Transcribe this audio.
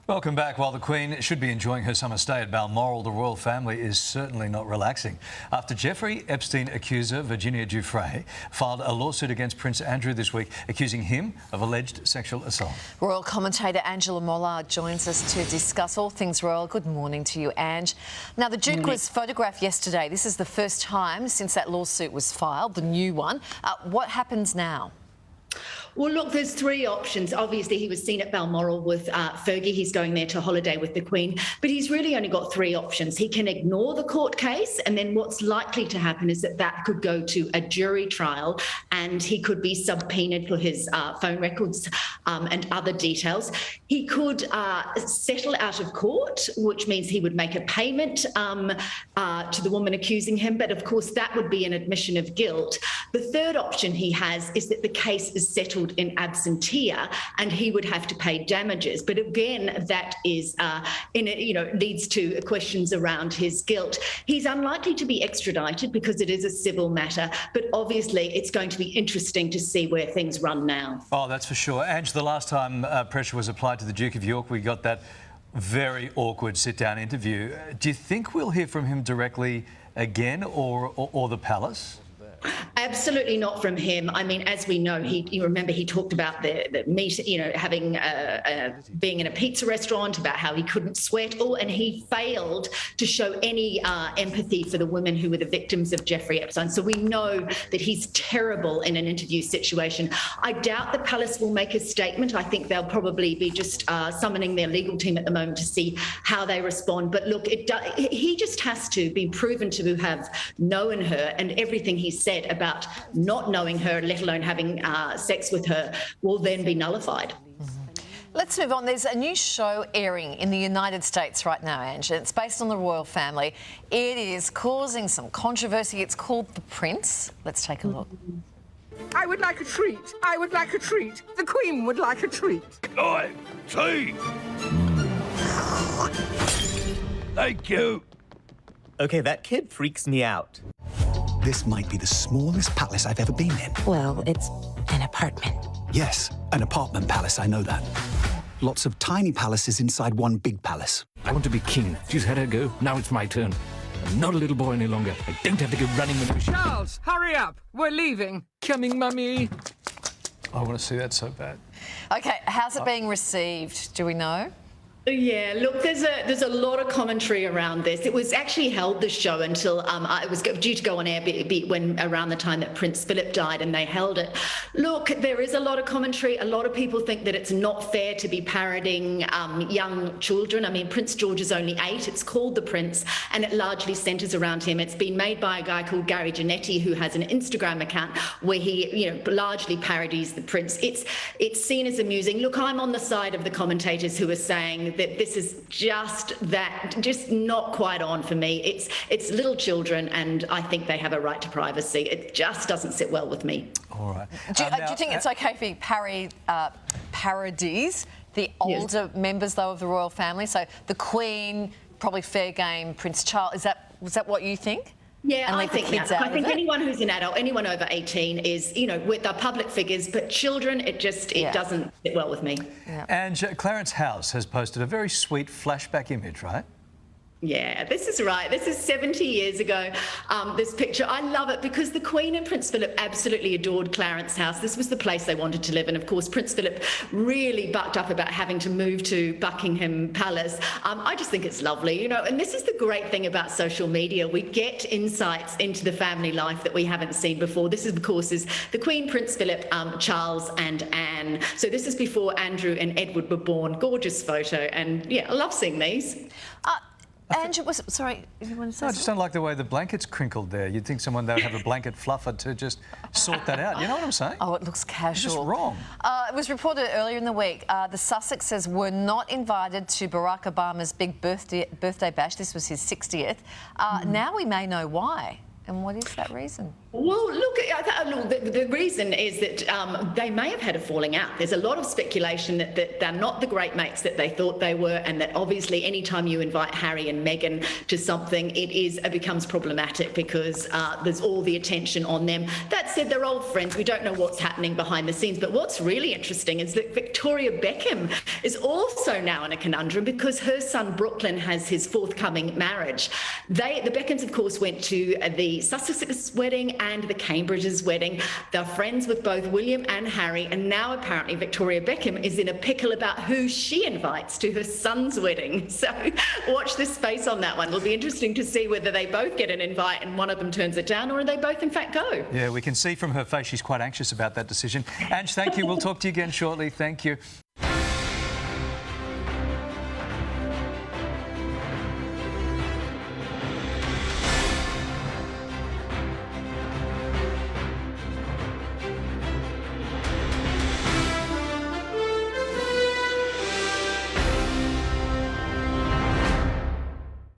Welcome back. While the Queen should be enjoying her summer stay at Balmoral, the royal family is certainly not relaxing. After Jeffrey Epstein accuser Virginia Giuffre filed a lawsuit against Prince Andrew this week, accusing him of alleged sexual assault. Royal commentator Angela Mollard joins us to discuss all things royal. Good morning to you, Ange. Now, the Duke was photographed yesterday. This is the first time since that lawsuit was filed, the new one. What happens now? Well, look, there's three options. Obviously, he was seen at Balmoral with Fergie. He's going there to holiday with the Queen. But he's really only got three options. He can ignore the court case, and then what's likely to happen is that could go to a jury trial, and he could be subpoenaed for his phone records and other details. He could settle out of court, which means he would make a payment to the woman accusing him. But, of course, that would be an admission of guilt. The third option he has is that the case is settled in absentia, and he would have to pay damages. But again, that is leads to questions around his guilt. He's unlikely to be extradited because it is a civil matter, but obviously it's going to be interesting to see where things run now. Oh, that's for sure. Ange, the last time pressure was applied to the Duke of York, we got that very awkward sit-down interview. Do you think we'll hear from him directly again, or the palace? Absolutely not from him. I mean, as we know, you remember he talked about the meat, having being in a pizza restaurant, about how he couldn't sweat, and he failed to show any empathy for the women who were the victims of Jeffrey Epstein. So we know that he's terrible in an interview situation. I doubt the palace will make a statement. I think they'll probably be just summoning their legal team at the moment to see how they respond. But look, he just has to be proven to have known her, and everything he said about not knowing her, let alone having sex with her, will then be nullified. Let's move on. There's a new show airing in the United States right now, Ange. It's based on the royal family. It is causing some controversy. It's called The Prince. Let's take a look. I would like a treat. I would like a treat. The Queen would like a treat. Oi, tea! Thank you. Okay, that kid freaks me out. This might be the smallest palace I've ever been in. Well, it's an apartment. Yes, an apartment palace, I know that. Lots of tiny palaces inside one big palace. I want to be king. She's had her go. Now it's my turn. I'm not a little boy any longer. I don't have to go running when Charles, hurry up. We're leaving. Coming, mummy. I want to see that so bad. OK, how's it being received? Do we know? Yeah, look, there's a lot of commentary around this. It was actually held, this show, until it was due to go on air when around the time that Prince Philip died, and they held it. Look, there is a lot of commentary. A lot of people think that it's not fair to be parodying young children. I mean, Prince George is only 8. It's called The Prince, and it largely centres around him. It's been made by a guy called Gary Janetti, who has an Instagram account where he, largely parodies the Prince. It's seen as amusing. Look, I'm on the side of the commentators who are saying that this is just not quite on for me. It's little children, and I think they have a right to privacy. It just doesn't sit well with me. All right. Do you think it's okay if he parodies the older members, though, of the royal family? So the Queen, probably fair game, Prince Charles. Was that what you think? Yeah, I think anyone who's an adult, anyone over 18 is, with the public figures, but children, it doesn't sit well with me. Yeah. And Clarence House has posted a very sweet flashback image, right? Yeah, this is right. This is 70 years ago, this picture. I love it because the Queen and Prince Philip absolutely adored Clarence House. This was the place they wanted to live. And, of course, Prince Philip really bucked up about having to move to Buckingham Palace. I just think it's lovely, and this is the great thing about social media. We get insights into the family life that we haven't seen before. This, of course, is the Queen, Prince Philip, Charles and Anne. So this is before Andrew and Edward were born. Gorgeous photo. And, yeah, I love seeing these. Ange, sorry, you want to say I just don't like the way the blanket's crinkled there. You'd think someone, they would have a blanket fluffer to just sort that out. You know what I'm saying? Oh, it looks casual. It's just wrong. It was reported earlier in the week the Sussexes were not invited to Barack Obama's big birthday bash. This was his 60th. Now we may know why. And what is that reason? Well, look, the reason is that they may have had a falling out. There's a lot of speculation that they're not the great mates that they thought they were, and that obviously anytime you invite Harry and Meghan to something, it becomes problematic because there's all the attention on them. That said, they're old friends. We don't know what's happening behind the scenes. But what's really interesting is that Victoria Beckham is also now in a conundrum because her son Brooklyn has his forthcoming marriage. The Beckhams, of course, went to the Sussex wedding and the Cambridge's wedding. They're friends with both William and Harry, and now apparently Victoria Beckham is in a pickle about who she invites to her son's wedding. So watch this space on that one. It'll be interesting to see whether they both get an invite and one of them turns it down, or they both in fact go. Yeah, we can see from her face she's quite anxious about that decision. Ange, thank you. We'll talk to you again shortly. Thank you.